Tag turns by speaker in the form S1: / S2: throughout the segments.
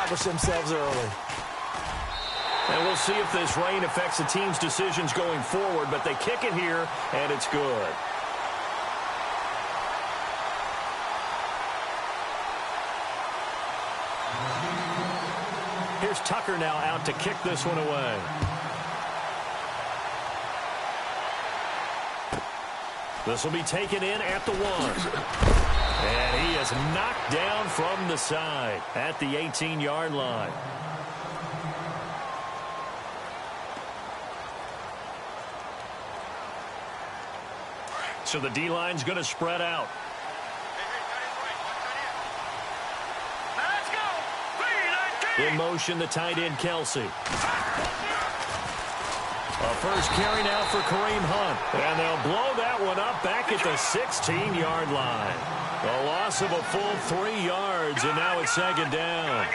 S1: establish themselves early.
S2: And we'll see if this rain affects the team's decisions going forward, but they kick it here, and it's good. Here's Tucker now out to kick this one away. This will be taken in at the 1. And he is knocked down from the side at the 18-yard line. So the D-line's going to spread out. In motion, the tight end, Kelsey. A first carry now for Kareem Hunt. And they'll blow that one up back at the 16-yard line. A loss of a full 3 yards, and now it's second down.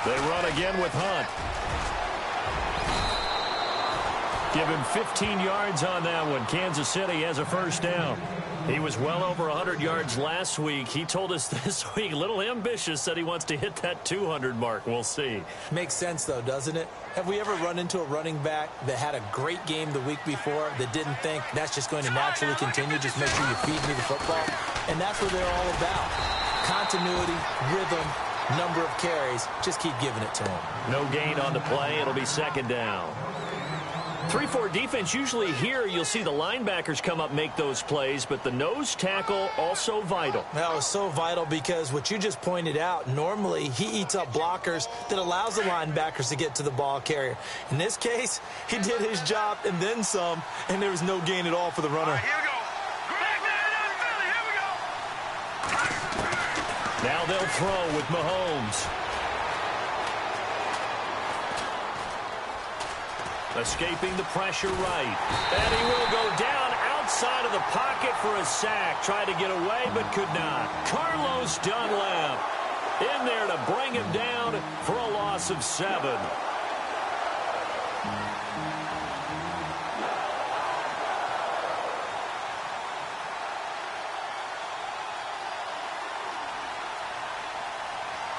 S2: They run again with Hunt. Give him 15 yards on that one. Kansas City has a first down. He was well over 100 yards last week. He told us this week, a little ambitious, said he wants to hit that 200 mark. We'll see.
S1: Makes sense, though, doesn't it? Have we ever run into a running back that had a great game the week before that didn't think that's just going to naturally continue? Just make sure you feed me the football. And that's what they're all about. Continuity, rhythm, number of carries. Just keep giving it to him.
S2: No gain on the play. It'll be second down. 3-4 defense, usually here you'll see the linebackers come up, make those plays, but the nose tackle also vital.
S1: That was so vital because what you just pointed out, normally he eats up blockers that allows the linebackers to get to the ball carrier. In this case, he did his job and then some, and there was no gain at all for the runner.
S3: Here we go.
S2: Now they'll throw with Mahomes. Escaping the pressure right. And he will go down outside of the pocket for a sack. Tried to get away, but could not. Carlos Dunlap in there to bring him down for a loss of 7.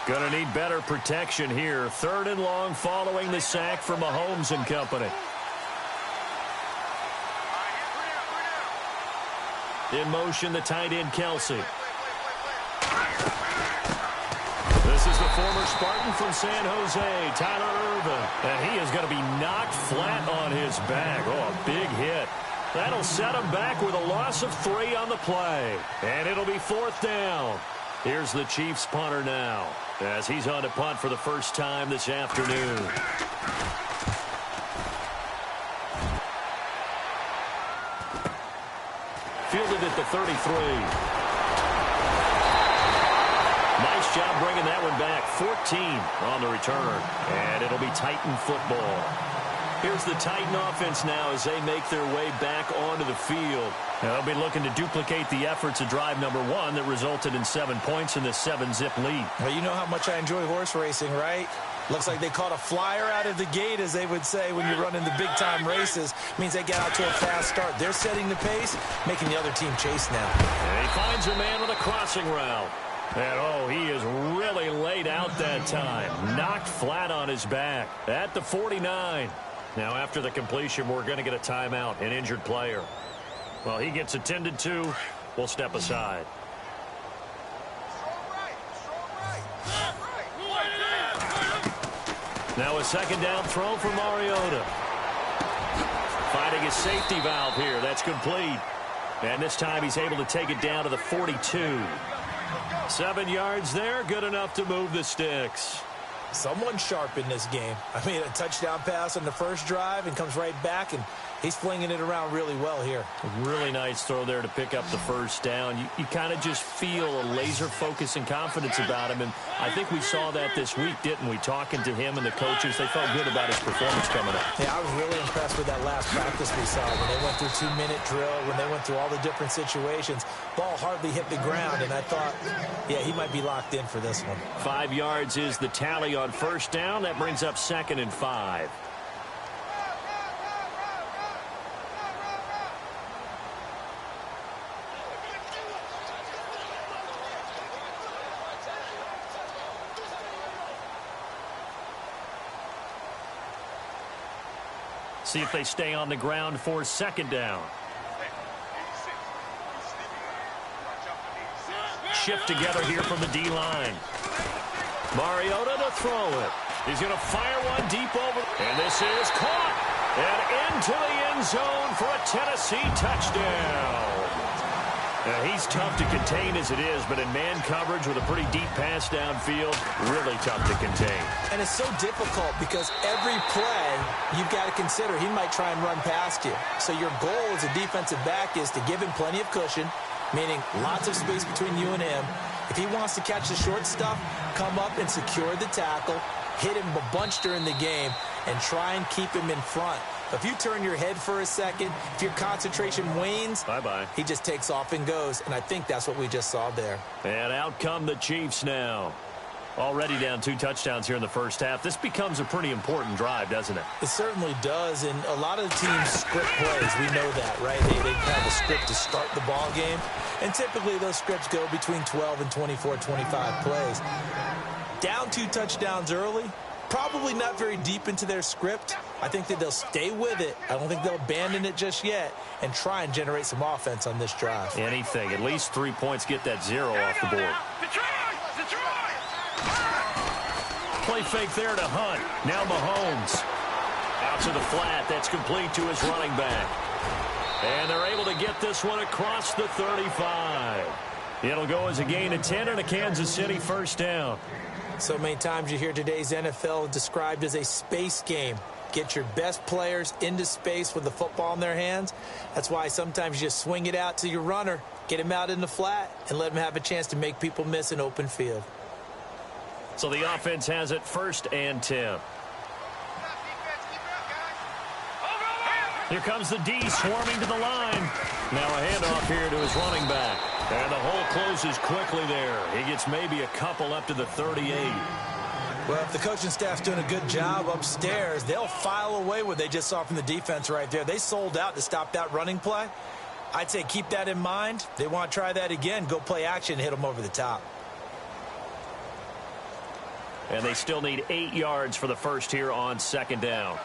S2: Going to need better protection here. 3rd and long following the sack for Mahomes and company. In motion, the tight end, Kelsey. This is the former Spartan from San Jose, Tyler Irvin. And he is going to be knocked flat on his back. Oh, a big hit. That'll set him back with a loss of 3 on the play. And it'll be 4th down. Here's the Chiefs punter now, as he's on to punt for the first time this afternoon. Fielded at the 33. Nice job bringing that one back. 14 on the return. And it'll be Titan football. Here's the Titan offense now as they make their way back onto the field. Now they'll be looking to duplicate the efforts of drive number 1 that resulted in 7 points in this 7-zip lead.
S1: Well, you know how much I enjoy horse racing, right? Looks like they caught a flyer out of the gate, as they would say when you're running the big-time races. Means they get out to a fast start. They're setting the pace, making the other team chase now.
S2: And he finds a man with a crossing route. And, oh, he is really laid out that time. Knocked flat on his back at the 49. Now, after the completion, we're going to get a timeout, an injured player. Well, he gets attended to. We'll step aside. Now a second down throw for Mariota. Finding his safety valve here. That's complete. And this time he's able to take it down to the 42. 7 yards there. Good enough to move the sticks.
S1: Someone sharp in this game. I mean, a touchdown pass on the first drive and comes right back, and he's flinging it around really well here.
S2: A really nice throw there to pick up the first down. You kind of just feel a laser focus and confidence about him, and I think we saw that this week, didn't we? Talking to him and the coaches, they felt good about his performance coming up.
S1: Yeah, I was really impressed with that last practice we saw when they went through 2-minute drill, when they went through all the different situations. Ball hardly hit the ground, and I thought, yeah, he might be locked in for this one.
S2: 5 yards is the tally on first down. That brings up 2nd and 5. see if they stay on the ground for second down. Shift together here from the D-line. Mariota to throw it. He's going to fire one deep over. And this is caught. And into the end zone for a Tennessee touchdown. Now, he's tough to contain as it is, but in man coverage with a pretty deep pass downfield, really tough to contain.
S1: And it's so difficult because every play you've got to consider he might try and run past you. So your goal as a defensive back is to give him plenty of cushion, meaning lots of space between you and him. If he wants to catch the short stuff, come up and secure the tackle, hit him a bunch during the game, and try and keep him in front. If you turn your head for a second, if your concentration wanes,
S2: bye-bye.
S1: He just takes off and goes, and I think that's what we just saw there.
S2: And out come the Chiefs now. Already down 2 touchdowns here in the first half. This becomes a pretty important drive, doesn't it?
S1: It certainly does, and a lot of the teams script plays. We know that, right? They have a script to start the ball game, and typically those scripts go between 12 and 24, 25 plays. Down 2 touchdowns early, probably not very deep into their script. I think that they'll stay with it. I don't think they'll abandon it just yet and try and generate some offense on this drive.
S2: Anything. At least 3 points, get that 0 off the board. Play fake there to Hunt. Now Mahomes. Out to the flat. That's complete to his running back. And they're able to get this one across the 35. It'll go as a gain of 10 and a Kansas City first down.
S1: So many times you hear today's NFL described as a space game. Get your best players into space with the football in their hands. That's why sometimes you just swing it out to your runner, get him out in the flat, and let him have a chance to make people miss an open field.
S2: So the offense has it 1st and 10. Here comes the D swarming to the line. Now a handoff here to his running back. And the hole closes quickly there. He gets maybe a couple up to the 38.
S1: Well, if the coaching staff's doing a good job upstairs, they'll file away what they just saw from the defense right there. They sold out to stop that running play. I'd say keep that in mind. They want to try that again. Go play action, hit them over the top.
S2: And they still need 8 yards for the first here on 2nd down.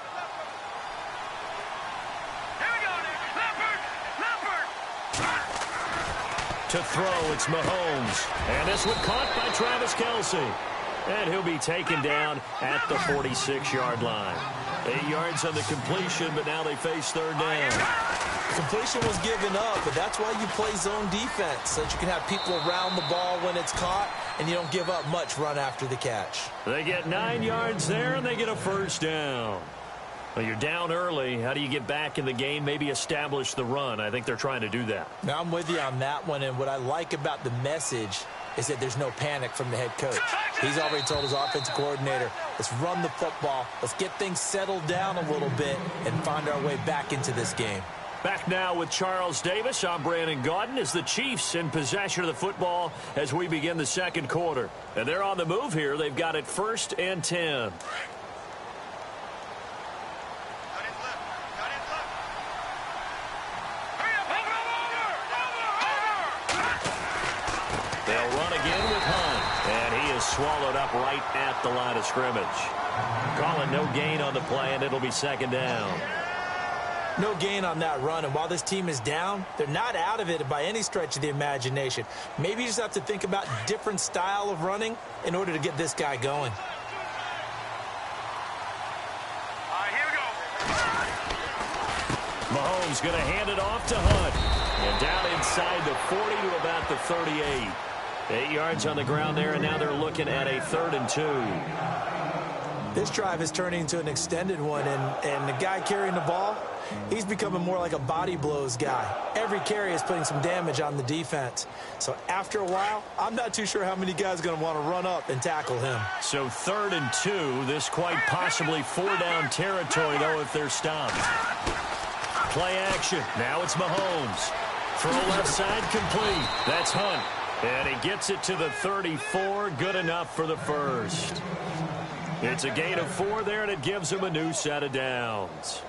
S2: To throw, it's Mahomes. And this one caught by Travis Kelce. And he'll be taken down at the 46-yard line. 8 yards on the completion, but now they face 3rd down.
S1: Completion was given up, but that's why you play zone defense, so that you can have people around the ball when it's caught, and you don't give up much run after the catch.
S2: They get 9 yards there, and they get a first down. Well, you're down early. How do you get back in the game, maybe establish the run? I think they're trying to do that.
S1: Now, I'm with you on that one, and what I like about the message is that there's no panic from the head coach. He's already told his offensive coordinator, let's run the football, let's get things settled down a little bit and find our way back into this game.
S2: Back now with Charles Davis. I'm Brandon Gaudin as the Chiefs in possession of the football as we begin the 2nd quarter. And they're on the move here. They've got it 1st and 10. They'll run again with Hunt. And he is swallowed up right at the line of scrimmage. Calling no gain on the play, and it'll be 2nd down.
S1: No gain on that run, and while this team is down, they're not out of it by any stretch of the imagination. Maybe you just have to think about different style of running in order to get this guy going.
S3: All right, here we go.
S2: Mahomes going to hand it off to Hunt. And down inside the 40 to about the 38. 8 yards on the ground there, and now they're looking at a 3rd and 2.
S1: This drive is turning into an extended one, and the guy carrying the ball, he's becoming more like a body blows guy. Every carry is putting some damage on the defense. So after a while, I'm not too sure how many guys are going to want to run up and tackle him.
S2: So 3rd and 2, this quite possibly 4-down territory, though, if they're stopped. Play action. Now it's Mahomes. Throw left side complete. That's Hunt. And he gets it to the 34. Good enough for the first. It's a gain of 4 there, and it gives him a new set of downs.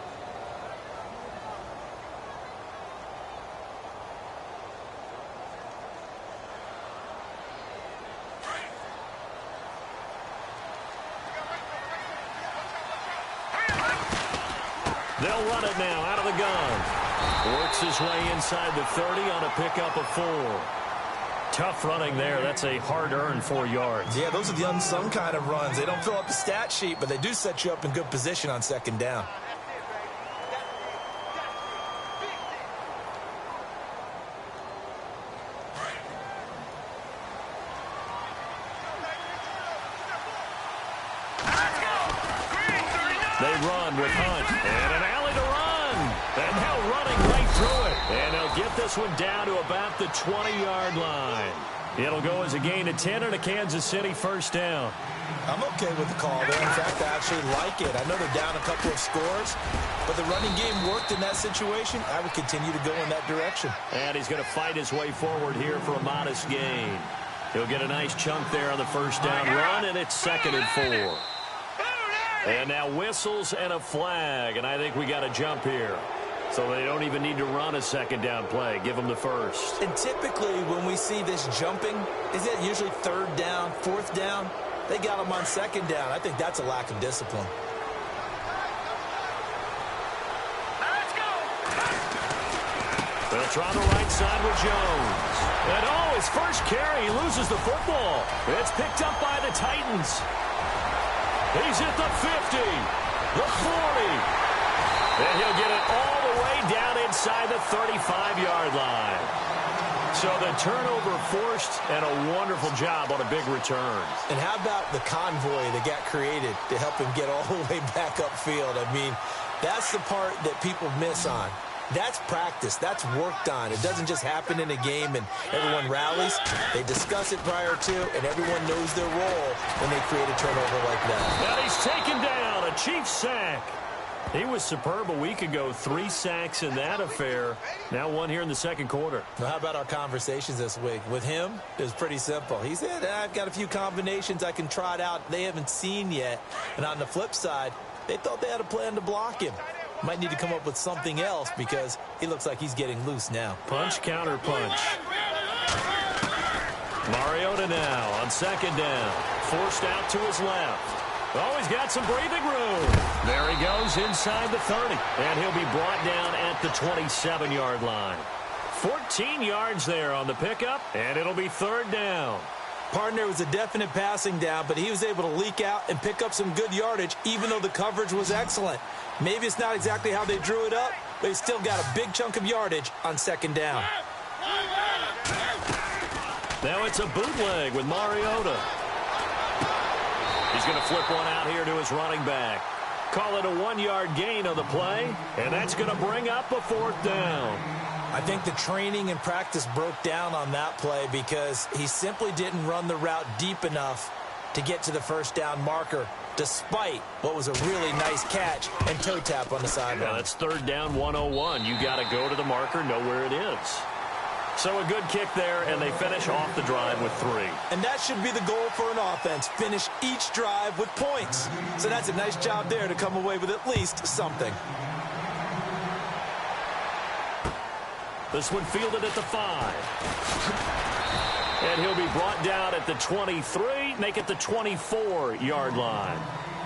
S2: They'll run it now out of the gun. Works his way inside the 30 on a pickup of 4. Tough running there. That's a hard-earned 4 yards.
S1: Yeah, those are the unsung kind of runs. They don't fill up the stat sheet, but they do set you up in good position on second down.
S2: They run with Hunt. And an alley to run. And now running right through it. And they'll get this one down to about the 20-yard line. It'll go as a gain of 10 and a Kansas City first down.
S1: I'm okay with the call there. In fact, I actually like it. I know they're down a couple of scores, but the running game worked in that situation. I would continue to go in that direction.
S2: And he's going to fight his way forward here for a modest gain. He'll get a nice chunk there on the first down run, and it's 2nd and 4. And now whistles and a flag, and I think we got a jump here. So they don't even need to run a second down play. Give them the first.
S1: And typically when we see this jumping, is it usually 3rd down, 4th down? They got them on 2nd down. I think that's a lack of discipline.
S3: Let's go.
S2: They'll try the right side with Jones. And his first carry, he loses the football. It's picked up by the Titans. He's at the 50, the 40. And he'll get it all the way down inside the 35-yard line. So the turnover forced and a wonderful job on a big return.
S1: And how about the convoy that got created to help him get all the way back upfield? I mean, that's the part that people miss on. That's practice. That's worked on. It doesn't just happen in a game and everyone rallies. They discuss it prior to, and everyone knows their role when they create a turnover like that.
S2: And he's taken down, a Chiefs sack. He was superb a week ago. 3 sacks in that affair. Now 1 here in the second quarter.
S1: Well, how about our conversations this week? With him, it was pretty simple. He said, I've got a few combinations I can trot out they haven't seen yet. And on the flip side, they thought they had a plan to block him. Might need to come up with something else because he looks like he's getting loose now.
S2: Punch, counter punch. Mariota now on second down. Forced out to his left. Oh, he's got some breathing room. There he goes inside the 30. And he'll be brought down at the 27-yard line. 14 yards there on the pickup, and it'll be 3rd down.
S1: Partner was a definite passing down, but he was able to leak out and pick up some good yardage, even though the coverage was excellent. Maybe it's not exactly how they drew it up, but he still got a big chunk of yardage on 2nd down.
S2: Now it's a bootleg with Mariota. He's going to flip one out here to his running back. Call it a 1-yard gain on the play, and that's going to bring up a 4th down.
S1: I think the training and practice broke down on that play because he simply didn't run the route deep enough to get to the first down marker, despite what was a really nice catch and toe tap on the sideline.
S2: Yeah, that's 3rd down 101. You got to go to the marker, know where it is. So a good kick there, and they finish off the drive with 3.
S1: And that should be the goal for an offense, finish each drive with points. So that's a nice job there to come away with at least something.
S2: This one fielded at the 5. And he'll be brought down at the 23, make it the 24-yard line.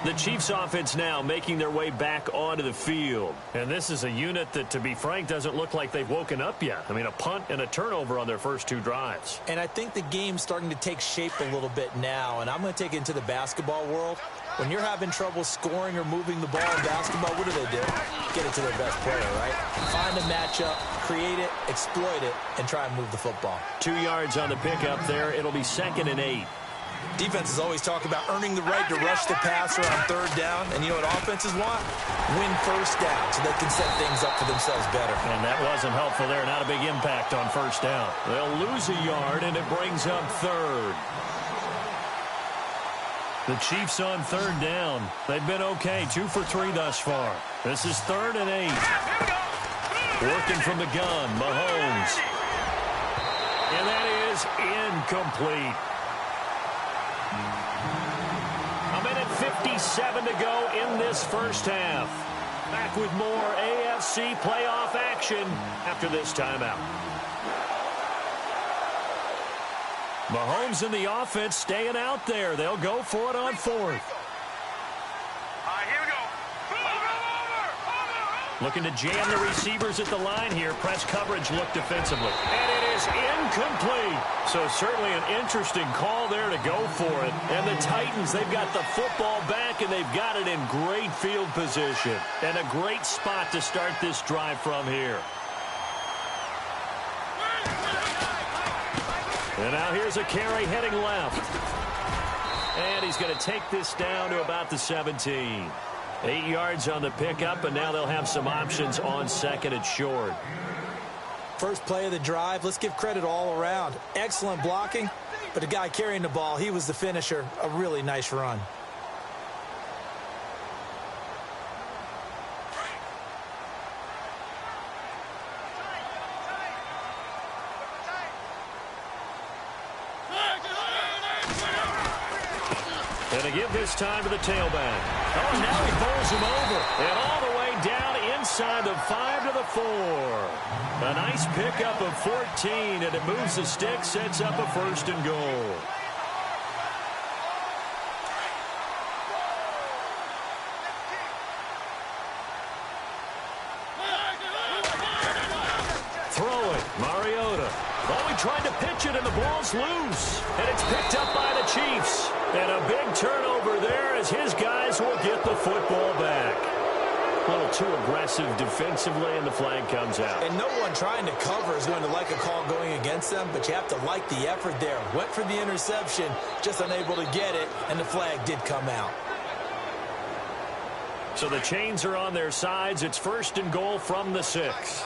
S2: The Chiefs offense now making their way back onto the field. And this is a unit that, to be frank, doesn't look like they've woken up yet. I mean, a punt and a turnover on their first 2 drives.
S1: And I think the game's starting to take shape a little bit now. And I'm going to take it into the basketball world. When you're having trouble scoring or moving the ball in basketball, what do? Get it to their best player, right? Find a matchup, create it, exploit it, and try and move the football.
S2: 2 yards on the pickup there. It'll be 2nd and 8.
S1: Defenses always talk about earning the right to rush the passer on 3rd down. And you know what offenses want? Win first down so they can set things up for themselves better.
S2: And that wasn't helpful there. Not a big impact on first down. They'll lose a yard, and it brings up 3rd. The Chiefs on 3rd down. They've been okay. 2 for 3 thus far. This is 3rd and 8. Working from the gun, Mahomes. And that is incomplete. A minute 57 to go in this first half. Back with more AFC playoff action after this timeout. Mahomes and the offense staying out there. They'll go for it on 4th.
S3: Here we go.
S2: Looking to jam the receivers at the line here. Press coverage look defensively. And it is incomplete. So certainly an interesting call there to go for it. And the Titans, they've got the football back, and they've got it in great field position. And a great spot to start this drive from here. And now here's a carry heading left. And he's going to take this down to about the 17. 8 yards on the pickup, and now they'll have some options on second and short.
S1: First play of the drive, let's give credit all around. Excellent blocking, but the guy carrying the ball, he was the finisher. A really nice run.
S2: And to give this time to the tailback. Oh, now he bowls him over. And all the way down inside the 5 to the 4. A nice pickup of 14, and it moves the stick, sets up a first and goal. Throw it, Mariota. Oh, he tried to pitch it, and the ball's loose. And it's picked up by the Chiefs. And a big turnover there as his guys will get the football back. A little too aggressive defensively, and the flag comes out.
S1: And no one trying to cover is going to like a call going against them, but you have to like the effort there. Went for the interception, just unable to get it, and the flag did come out.
S2: So the chains are on their sides. It's first and goal from the 6.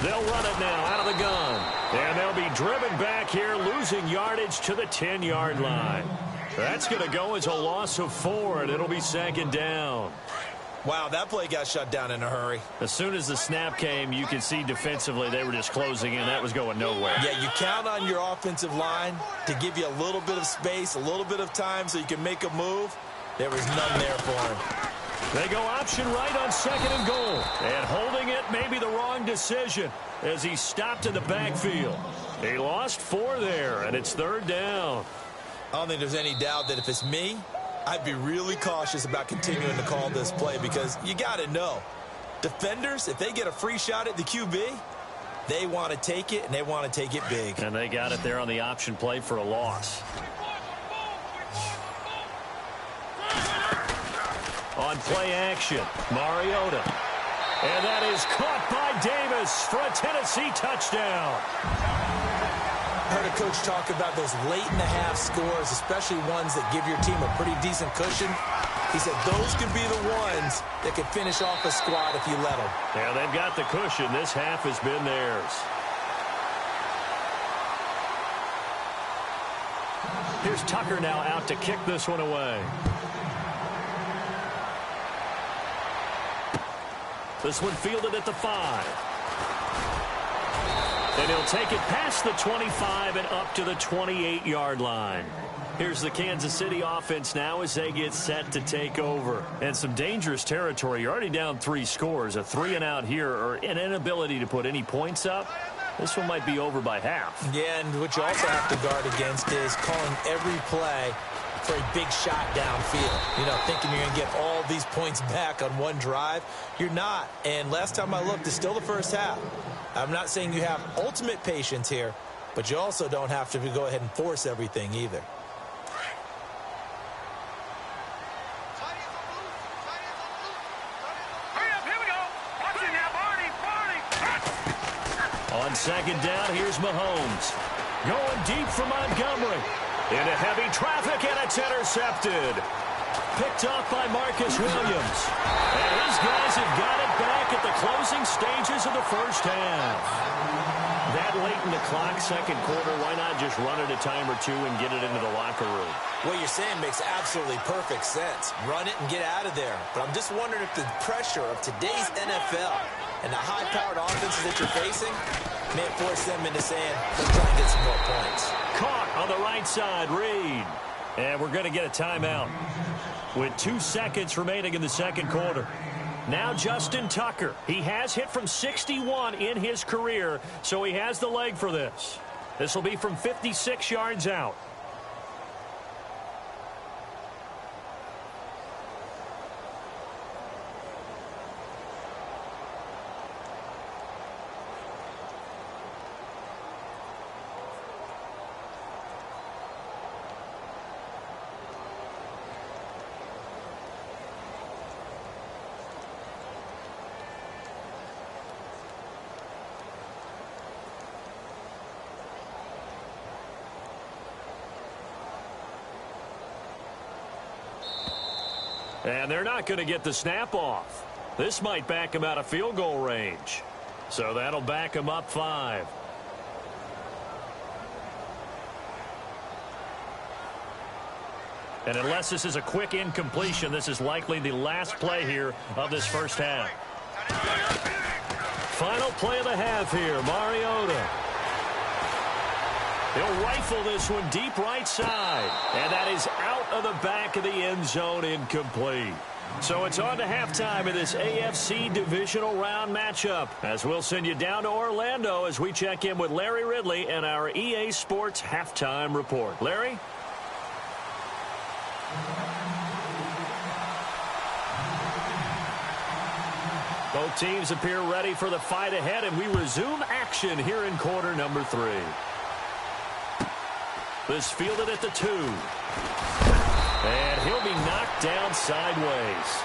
S2: They'll run it now out of the gun. And they'll be driven back here, losing yardage to the 10-yard line. That's going to go as a loss of 4, and it'll be second down.
S1: Wow, that play got shut down in a hurry.
S2: As soon as the snap came, you could see defensively they were just closing in. That was going nowhere.
S1: Yeah, you count on your offensive line to give you a little bit of space, a little bit of time so you can make a move. There was none there for him.
S2: They go option right on second and goal. And holding it may be the wrong decision as he stopped in the backfield. He lost 4 there, and it's third down.
S1: I don't think there's any doubt that if it's me, I'd be really cautious about continuing to call this play because you got to know, defenders, if they get a free shot at the QB, they want to take it, and they want to take it big.
S2: And they got it there on the option play for a loss. On play action, Mariota. And that is caught by Davis for a Tennessee touchdown.
S1: I heard a coach talk about those late-in-the-half scores, especially ones that give your team a pretty decent cushion. He said those could be the ones that could finish off a squad if you let them.
S2: Yeah, they've got the cushion. This half has been theirs. Here's Tucker now out to kick this one away. This one fielded at the 5. And he'll take it past the 25 and up to the 28-yard line. Here's the Kansas City offense now as they get set to take over. And some dangerous territory. You're already down 3 scores. A 3-and-out here or an inability to put any points up. This one might be over by half.
S1: Yeah, and what you also have to guard against is calling every play for a big shot downfield. You know, thinking you're going to get all these points back on one drive. You're not. And last time I looked, it's still the first half. I'm not saying you have ultimate patience here, but you also don't have to go ahead and force everything either.
S3: Hurry up, here we go. Watch it now, Barney.
S2: On second down, here's Mahomes. Going deep for Montgomery. Into heavy traffic, and it's intercepted. Picked off by Marcus Williams. And his guys have got it back at the closing stages of the first half. That late in the clock, second quarter, why not just run it a time or two and get it into the locker room?
S1: What you're saying makes absolutely perfect sense. Run it and get out of there. But I'm just wondering if the pressure of today's NFL and the high-powered offenses that you're facing may force them into saying, let's try and get some more points.
S2: Caught on the right side, Reed. And we're going to get a timeout with 2 seconds remaining in the second quarter. Now Justin Tucker. He has hit from 61 in his career, so he has the leg for this. This will be from 56 yards out. And they're not going to get the snap off. This might back him out of field goal range. So that'll back him up 5. And unless this is a quick incompletion, this is likely the last play here of this first half. Final play of the half here, Mariota. He'll rifle this one deep right side. And that is out of the back of the end zone, incomplete. So it's on to halftime in this AFC divisional round matchup, as we'll send you down to Orlando as we check in with Larry Ridley and our EA Sports halftime report. Larry? Both teams appear ready for the fight ahead, and we resume action here in quarter number 3. This fielded at the 2. And he'll be knocked down sideways.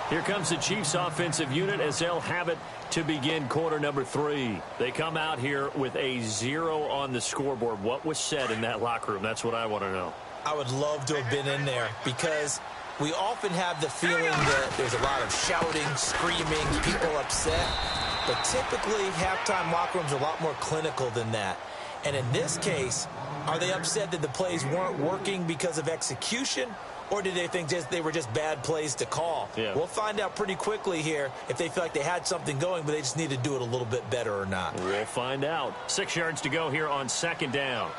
S2: Here comes the Chiefs offensive unit as they'll have it to begin quarter number 3. They come out here with a 0 on the scoreboard. What was said in that locker room? That's what I want to know.
S1: I would love to have been in there because we often have the feeling that there's a lot of shouting, screaming, people upset. But typically, halftime locker rooms are a lot more clinical than that. And in this case, are they upset that the plays weren't working because of execution? Or did they think they were just bad plays to call?
S2: Yeah.
S1: We'll find out pretty quickly here if they feel like they had something going, but they just need to do it a little bit better or not.
S2: We'll find out. 6 yards to go here on second down.